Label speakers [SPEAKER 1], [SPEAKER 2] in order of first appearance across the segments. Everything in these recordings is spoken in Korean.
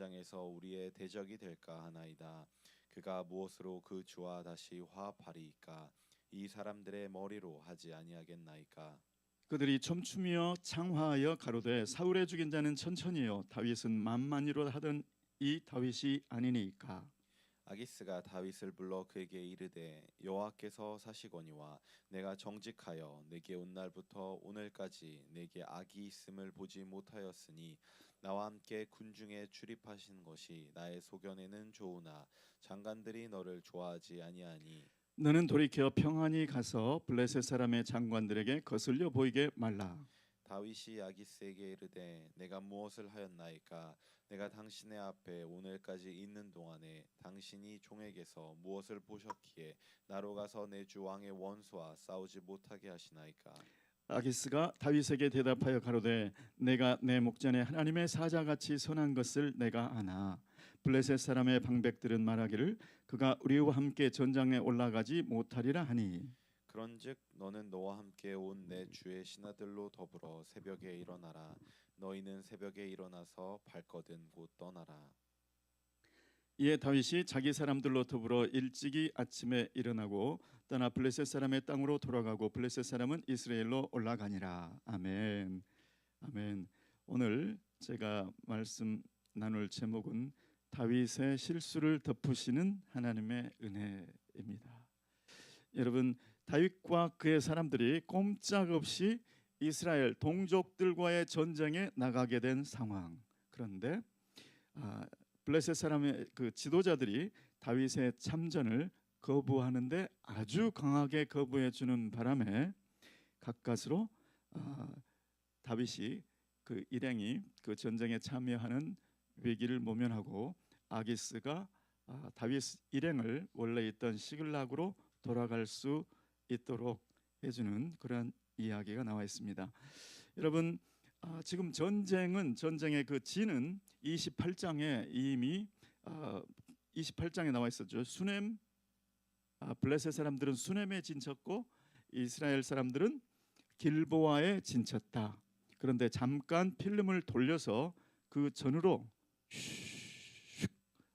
[SPEAKER 1] 전장에서 우리의 대적이 될까 하나이다. 그가 무엇으로 그 주와 다시 화합하리이까? 이 사람들의 머리로 하지 아니하겠나이까?
[SPEAKER 2] 그들이 춤추며 창화하여 가로되 사울의 죽인 자는 천천히요 다윗은 만만히로 하던 이 다윗이 아니니까.
[SPEAKER 1] 아기스가 다윗을 불러 그에게 이르되 여호와께서 사시거니와 내가 정직하여 내게 온 날부터 오늘까지 내게 악이 있음을 보지 못하였으니 나와 함께 군중에 출입하신 것이 나의 소견에는 좋으나 장관들이 너를 좋아하지 아니하니
[SPEAKER 2] 너는 돌이켜 평안히 가서 블레셋 사람의 장관들에게 거슬려 보이게 말라.
[SPEAKER 1] 다윗이 아기스에게 이르되 내가 무엇을 하였나이까? 내가 당신의 앞에 오늘까지 있는 동안에 당신이 종에게서 무엇을 보셨기에 나로 가서 내 주 왕의 원수와 싸우지 못하게 하시나이까?
[SPEAKER 2] 아기스가 다윗에게 대답하여 가로되 내가 내 목전에 하나님의 사자같이 선한 것을 내가 아나. 블레셋 사람의 방백들은 말하기를 그가 우리와 함께 전장에 올라가지 못하리라 하니.
[SPEAKER 1] 그런즉 너는 너와 함께 온 내 주의 신하들로 더불어 새벽에 일어나라. 너희는 새벽에 일어나서 발거든 곧 떠나라.
[SPEAKER 2] 이에 다윗이 자기 사람들로 더불어 일찍이 아침에 일어나고 떠나 블레셋 사람의 땅으로 돌아가고 블레셋 사람은 이스라엘로 올라가니라. 아멘. 아멘. 오늘 제가 말씀 나눌 제목은 다윗의 실수를 덮으시는 하나님의 은혜입니다. 여러분, 다윗과 그의 사람들이 꼼짝없이 이스라엘 동족들과의 전쟁에 나가게 된 상황. 그런데 블레셋 사람의 그 지도자들이 다윗의 참전을 거부하는데 아주 강하게 거부해 주는 바람에 가까스로 다윗이 그 일행이 그 전쟁에 참여하는 위기를 모면하고 아기스가 다윗 일행을 원래 있던 시글락으로 돌아갈 수 있도록 해주는 그런 이야기가 나와 있습니다. 여러분, 지금 전쟁의 그 진은 28장에 이미 28장에 나와 있었죠. 수넴 블레셋 사람들은 수넴에 진쳤고 이스라엘 사람들은 길보아에 진쳤다. 그런데 잠깐 필름을 돌려서 그 전으로 슉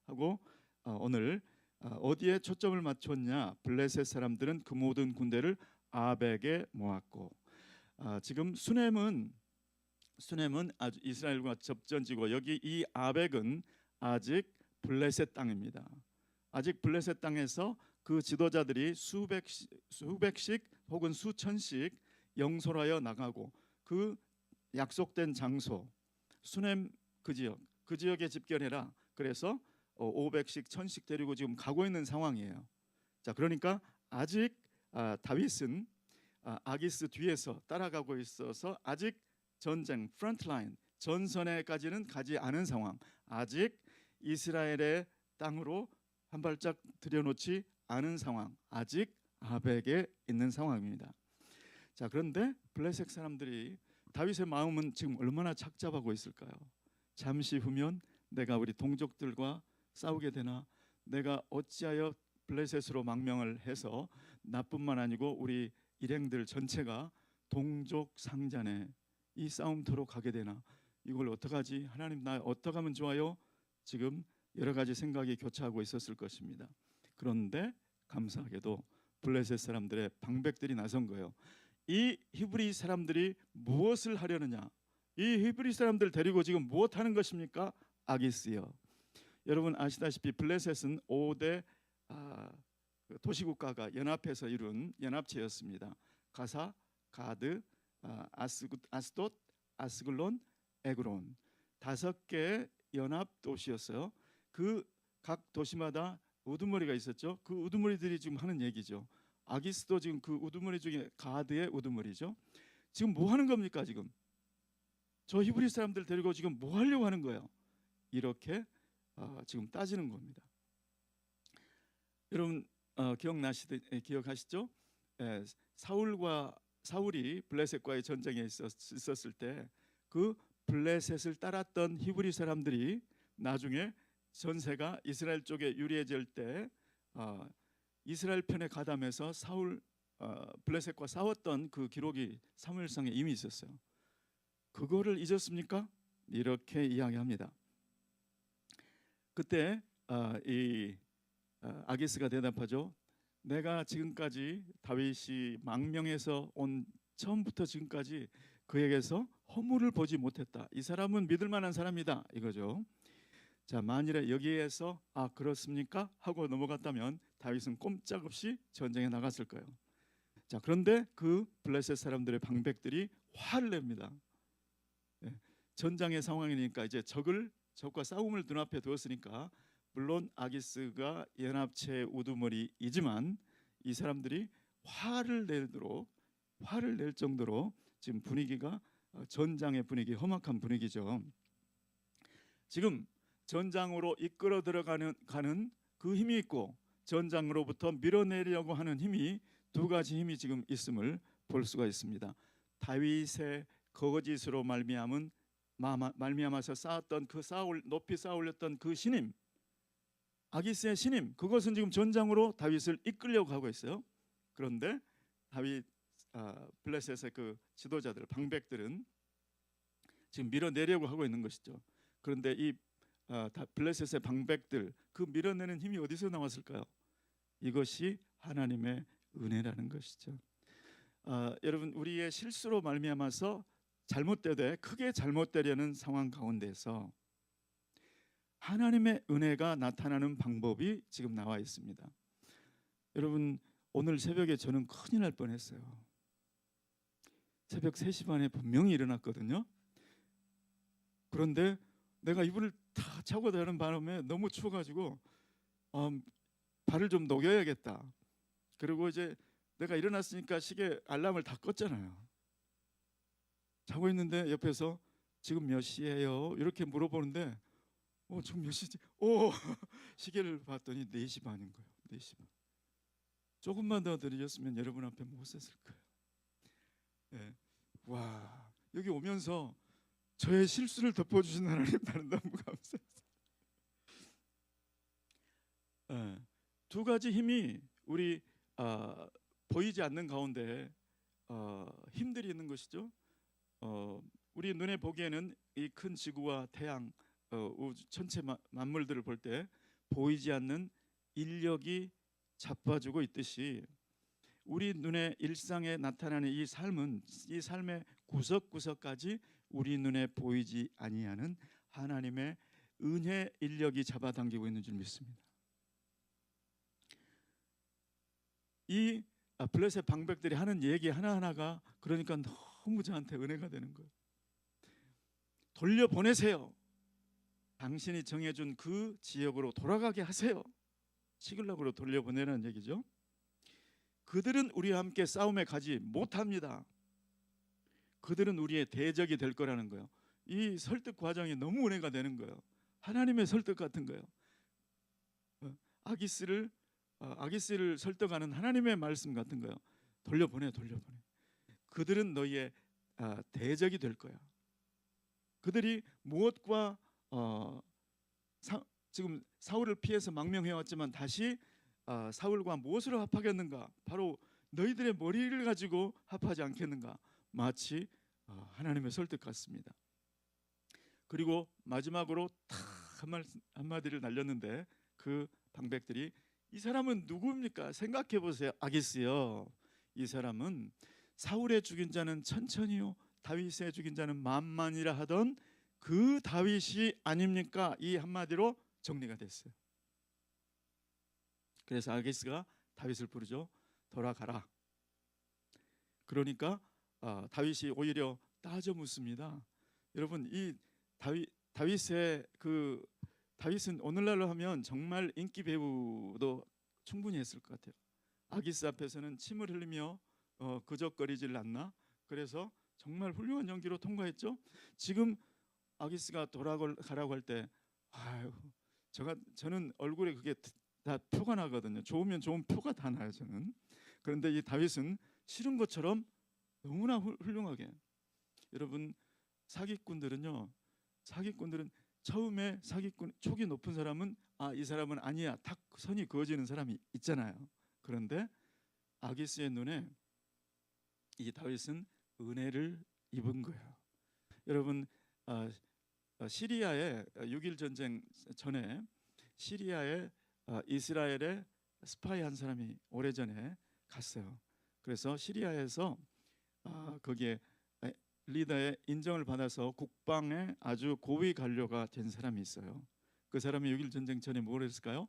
[SPEAKER 2] 하고 오늘 어디에 초점을 맞췄냐? 블레셋 사람들은 그 모든 군대를 아벡에 모았고 지금 수넴은 아주 이스라엘과 접전지고 여기 이 아벡은 아직 블레셋 땅입니다. 아직 블레셋 땅에서 그 지도자들이 수백씩 혹은 수천씩 영솔하여 나가고 그 약속된 장소 수넴 그 지역에 집결해라. 그래서 500씩 1000씩 데리고 지금 가고 있는 상황이에요. 자, 그러니까 아직 다윗은 아기스 뒤에서 따라가고 있어서 아직 전쟁 프론트라인 전선에까지는 가지 않은 상황. 아직 이스라엘의 땅으로 한 발짝 들여놓지 않은 상황. 아직 아벡에 있는 상황입니다. 자, 그런데 블레셋 사람들이 다윗의 마음은 지금 얼마나 착잡하고 있을까요? 잠시 후면 내가 우리 동족들과 싸우게 되나? 내가 어찌하여 블레셋으로 망명을 해서 나뿐만 아니고 우리 일행들 전체가 동족 상잔에 이 싸움터로 가게 되나? 이걸 어떡하지? 하나님, 나 어떻게 하면 좋아요? 지금 여러 가지 생각이 교차하고 있었을 것입니다. 그런데 감사하게도 블레셋 사람들의 방백들이 나선 거예요. 이 히브리 사람들이 무엇을 하려느냐? 이 히브리 사람들 데리고 지금 무엇 하는 것입니까? 아기스요. 여러분 아시다시피 블레셋은 5대 도시국가가 연합해서 이룬 연합체였습니다. 가사, 가드, 아스돗, 아스글론, 에그론 5개의 연합 도시였어요. 그 각 도시마다 우두머리가 있었죠. 그 우두머리들이 지금 하는 얘기죠. 아기스도 지금 그 우두머리 중에 가드의 우두머리죠. 지금 뭐 하는 겁니까? 지금 저 히브리 사람들 데리고 지금 뭐 하려고 하는 거예요? 이렇게 지금 따지는 겁니다. 여러분 기억하시죠? 사울이 블레셋과의 전쟁에 있었을 때 그 블레셋을 따랐던 히브리 사람들이 나중에 전세가 이스라엘 쪽에 유리해질 때 이스라엘 편에 가담해서 블레셋과 싸웠던 그 기록이 사무엘상에 이미 있었어요. 그거를 잊었습니까? 이렇게 이야기합니다. 그때 아기스가 대답하죠. 내가 지금까지 다윗이 망명해서 온 처음부터 지금까지 그에게서 허물을 보지 못했다. 이 사람은 믿을 만한 사람이다 이거죠. 자, 만일에 여기에서 그렇습니까? 하고 넘어갔다면 다윗은 꼼짝없이 전쟁에 나갔을 거예요. 자, 그런데 그 블레셋 사람들의 방백들이 화를 냅니다. 예, 전장의 상황이니까 이제 적과 싸움을 눈앞에 두었으니까 물론 아기스가 연합체 우두머리이지만 이 사람들이 화를 낼 정도로 지금 분위기가 전장의 분위기, 험악한 분위기죠. 지금 전장으로 이끌어 들어가는 그 힘이 있고 전장으로부터 밀어내려고 하는 힘이 두 가지 힘이 지금 있음을 볼 수가 있습니다. 다윗의 거짓으로 말미암아서 쌓았던 높이 쌓아올렸던 그 신임, 아기스의 신임, 그것은 지금 전장으로 다윗을 이끌려고 하고 있어요. 그런데 블레셋의 그 지도자들, 방백들은 지금 밀어내려고 하고 있는 것이죠. 그런데 이 블레셋의 방백들, 그 밀어내는 힘이 어디서 나왔을까요? 이것이 하나님의 은혜라는 것이죠. 여러분, 우리의 실수로 말미암아서 크게 잘못되려는 상황 가운데서 하나님의 은혜가 나타나는 방법이 지금 나와 있습니다. 여러분, 오늘 새벽에 저는 큰일 날 뻔했어요. 새벽 3시 반에 분명히 일어났거든요. 그런데 내가 이불을 다 차고 자는 바람에 너무 추워가지고 발을 좀 녹여야겠다. 그리고 이제 내가 일어났으니까 시계 알람을 다 껐잖아요. 자고 있는데 옆에서 지금 몇 시예요? 이렇게 물어보는데 지금 몇 시지? 시계를 봤더니 4시 반인 거예요. 4시 반. 조금만 더 느렸으면 여러분 앞에 못 섰을 거예요. 네. 와, 여기 오면서 저의 실수를 덮어주신 하나님 나는 너무 감사했어요. 두 가지 힘이 우리 보이지 않는 가운데 힘들이 있는 것이죠. 우리 눈에 보기에는 이 큰 지구와 태양, 우주 전체 만물들을 볼 때 보이지 않는 인력이 잡아주고 있듯이 우리 눈에 일상에 나타나는 이 삶의 구석구석까지 우리 눈에 보이지 아니하는 하나님의 은혜 인력이 잡아당기고 있는 줄 믿습니다. 이 블레셋 방백들이 하는 얘기 하나하나가 그러니까 너무 저한테 은혜가 되는 거예요. 돌려보내세요. 당신이 정해준 그 지역으로 돌아가게 하세요. 시글락으로 돌려보내라는 얘기죠. 그들은 우리와 함께 싸움에 가지 못합니다. 그들은 우리의 대적이 될 거라는 거예요. 이 설득 과정이 너무 은혜가 되는 거예요. 하나님의 설득 같은 거예요. 아기스를 설득하는 하나님의 말씀 같은 거예요. 돌려보내. 그들은 너희의 대적이 될 거야. 그들이 무엇과 지금 사울을 피해서 망명해왔지만 다시 사울과 무엇으로 합하겠는가? 바로 너희들의 머리를 가지고 합하지 않겠는가? 마치 하나님의 설득 같습니다. 그리고 마지막으로 한마디를 날렸는데 그 방백들이 이 사람은 누구입니까? 생각해 보세요. 아기스요. 이 사람은 사울의 죽인 자는 천천히요, 다윗의 죽인 자는 만만이라 하던 그 다윗이 아닙니까? 이 한마디로 정리가 됐어요. 그래서 아기스가 다윗을 부르죠. 돌아가라. 그러니까 다윗이 오히려 따져 묻습니다. 여러분, 이 다윗은 오늘날로 하면 정말 인기 배우도 충분히 했을 것 같아요. 아기스 앞에서는 침을 흘리며 그적거리질 않나? 그래서 정말 훌륭한 연기로 통과했죠. 지금 아기스가 돌아가라고 할 때 저는 얼굴에 그게 다 표가 나거든요. 좋으면 좋은 표가 다 나요, 저는. 그런데 이 다윗은 싫은 것처럼 너무나 훌륭하게. 여러분, 사기꾼들은 처음에 촉이 높은 사람은 이 사람은 아니야, 탁 선이 그어지는 사람이 있잖아요. 그런데 아기스의 눈에 이 다윗은 은혜를 입은 거예요. 여러분, 시리아의 6.1 전쟁 전에 시리아에 이스라엘에 스파이 한 사람이 오래전에 갔어요. 그래서 시리아에서 거기에 리더의 인정을 받아서 국방의 아주 고위 관료가 된 사람이 있어요. 그 사람이 6.1 전쟁 전에 뭘 했을까요?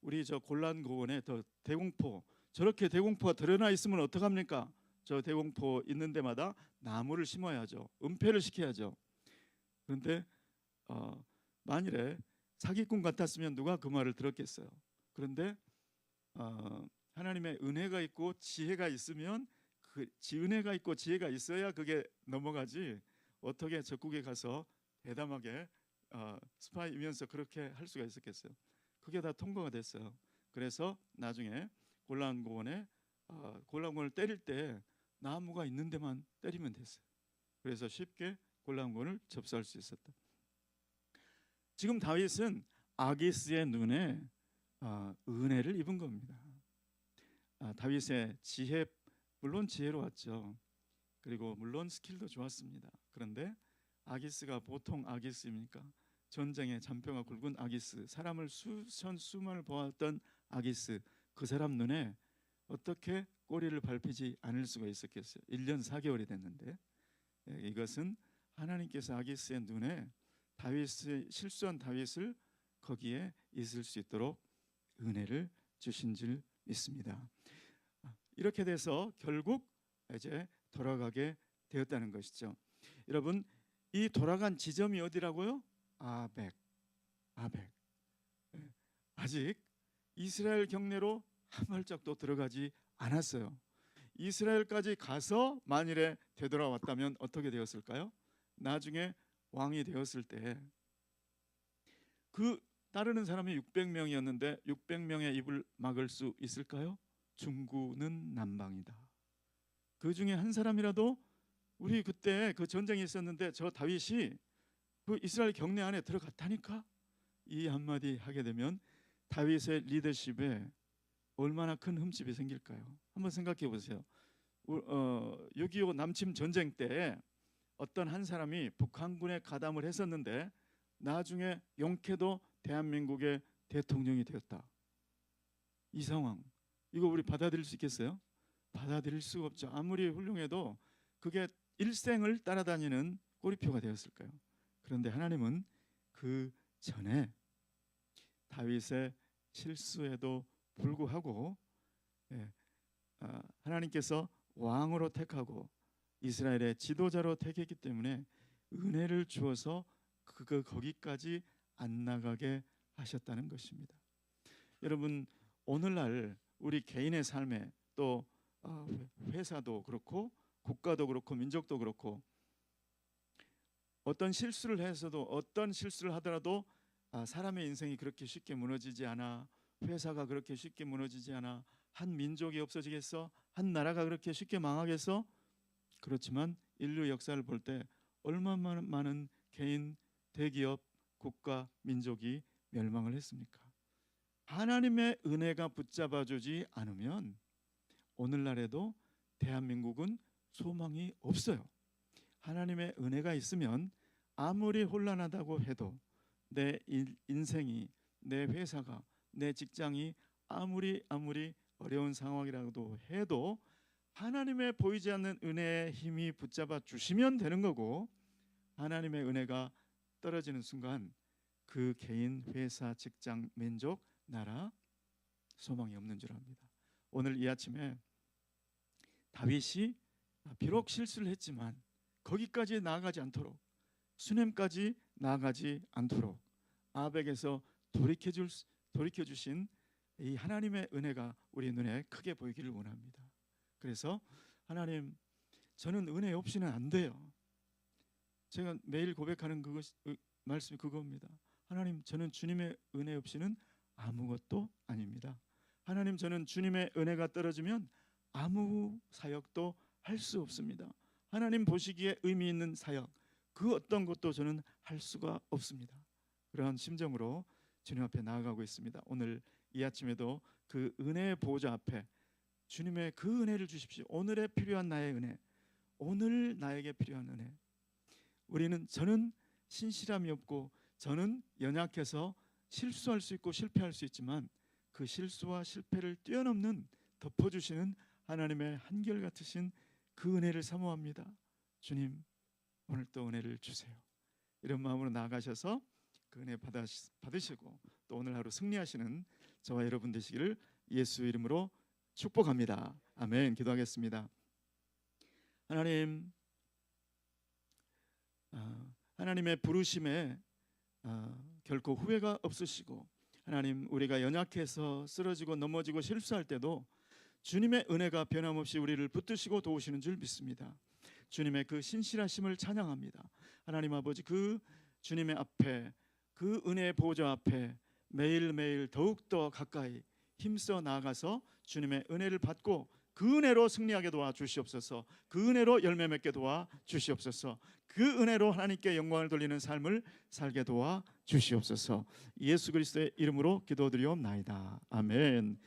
[SPEAKER 2] 우리 저 골란 고원에 더 대공포, 저렇게 대공포가 드러나 있으면 어떡합니까? 저 대공포 있는 데마다 나무를 심어야죠. 은폐를 시켜야죠. 그런데 만일에 사기꾼 같았으면 누가 그 말을 들었겠어요. 그런데 하나님의 은혜가 있고 지혜가 있으면 은혜가 있고 지혜가 있어야 그게 넘어가지, 어떻게 적국에 가서 대담하게 스파이면서 그렇게 할 수가 있었겠어요. 그게 다 통과가 됐어요. 그래서 나중에 골란고원에 골란고원을 때릴 때 나무가 있는 데만 때리면 됐어요. 그래서 쉽게 골란고원을 접수할 수 있었다. 지금 다윗은 아기스의 눈에 은혜를 입은 겁니다. 다윗의 지혜, 물론 지혜로웠죠. 그리고 물론 스킬도 좋았습니다. 그런데 아기스가 보통 아기스입니까? 전쟁의 잔뼈가 굵은 아기스, 사람을 수만을 보았던 아기스, 그 사람 눈에 어떻게 꼬리를 밟히지 않을 수가 있었겠어요? 1년 4개월이 됐는데 이것은 하나님께서 아기스의 눈에 실수한 다윗을 거기에 있을 수 있도록 은혜를 주신 줄 믿습니다. 이렇게 돼서 결국 이제 돌아가게 되었다는 것이죠. 여러분, 이 돌아간 지점이 어디라고요? 아벡. 아직 이스라엘 경내로 한 발짝도 들어가지 않았어요. 이스라엘까지 가서 만일에 되돌아왔다면 어떻게 되었을까요? 나중에 왕이 되었을 때 그 따르는 사람이 600명이었는데 600명의 입을 막을 수 있을까요? 중구는 남방이다. 그 중에 한 사람이라도 우리 그때 그 전쟁이 있었는데 저 다윗이 그 이스라엘 경내 안에 들어갔다니까, 이 한마디 하게 되면 다윗의 리더십에 얼마나 큰 흠집이 생길까요? 한번 생각해 보세요. 6.25 남침 전쟁 때 어떤 한 사람이 북한군에 가담을 했었는데 나중에 용케도 대한민국의 대통령이 되었다. 이 상황, 이거 우리 받아들일 수 있겠어요? 받아들일 수가 없죠. 아무리 훌륭해도 그게 일생을 따라다니는 꼬리표가 되었을까요? 그런데 하나님은 그 전에 다윗의 실수에도 불구하고 하나님께서 왕으로 택하고 이스라엘의 지도자로 택했기 때문에 은혜를 주어서 거기까지 안 나가게 하셨다는 것입니다. 여러분, 오늘날 우리 개인의 삶에 또 회사도 그렇고 국가도 그렇고 민족도 그렇고 어떤 실수를 해서도, 어떤 실수를 하더라도 사람의 인생이 그렇게 쉽게 무너지지 않아. 회사가 그렇게 쉽게 무너지지 않아. 한 민족이 없어지겠어? 한 나라가 그렇게 쉽게 망하겠어? 그렇지만 인류 역사를 볼 때 얼마나 많은 개인, 대기업, 국가, 민족이 멸망을 했습니까? 하나님의 은혜가 붙잡아주지 않으면 오늘날에도 대한민국은 소망이 없어요. 하나님의 은혜가 있으면 아무리 혼란하다고 해도 내 인생이, 내 회사가, 내 직장이 아무리 어려운 상황이라도 해도 하나님의 보이지 않는 은혜의 힘이 붙잡아 주시면 되는 거고, 하나님의 은혜가 떨어지는 순간 그 개인, 회사, 직장, 민족, 나라 소망이 없는 줄 압니다. 오늘 이 아침에 다윗이 비록 실수를 했지만 거기까지 나아가지 않도록, 수넴까지 나아가지 않도록 아벡에서 돌이켜주신 이 하나님의 은혜가 우리 눈에 크게 보이기를 원합니다. 그래서 하나님, 저는 은혜 없이는 안 돼요. 제가 매일 고백하는 말씀이 그겁니다. 하나님, 저는 주님의 은혜 없이는 아무것도 아닙니다. 하나님, 저는 주님의 은혜가 떨어지면 아무 사역도 할 수 없습니다. 하나님 보시기에 의미 있는 사역, 그 어떤 것도 저는 할 수가 없습니다. 그러한 심정으로 주님 앞에 나아가고 있습니다. 오늘 이 아침에도 그 은혜의 보좌 앞에 주님의 그 은혜를 주십시오. 오늘에 필요한 나의 은혜, 오늘 나에게 필요한 은혜. 저는 신실함이 없고 저는 연약해서 실수할 수 있고 실패할 수 있지만 그 실수와 실패를 뛰어넘는 덮어주시는 하나님의 한결같으신 그 은혜를 사모합니다. 주님, 오늘 또 은혜를 주세요. 이런 마음으로 나아가셔서 그 은혜 받으시고 또 오늘 하루 승리하시는 저와 여러분 되시기를 예수 이름으로 축복합니다. 아멘. 기도하겠습니다. 하나님, 하나님의 부르심에 결코 후회가 없으시고, 하나님, 우리가 연약해서 쓰러지고 넘어지고 실수할 때도 주님의 은혜가 변함없이 우리를 붙드시고 도우시는 줄 믿습니다. 주님의 그 신실하심을 찬양합니다. 하나님 아버지, 그 주님의 앞에, 그 은혜의 보좌 앞에 매일매일 더욱더 가까이 힘써 나아가서 주님의 은혜를 받고 그 은혜로 승리하게 도와주시옵소서. 그 은혜로 열매 맺게 도와주시옵소서. 그 은혜로 하나님께 영광을 돌리는 삶을 살게 도와주시옵소서. 예수 그리스도의 이름으로 기도드리옵나이다. 아멘.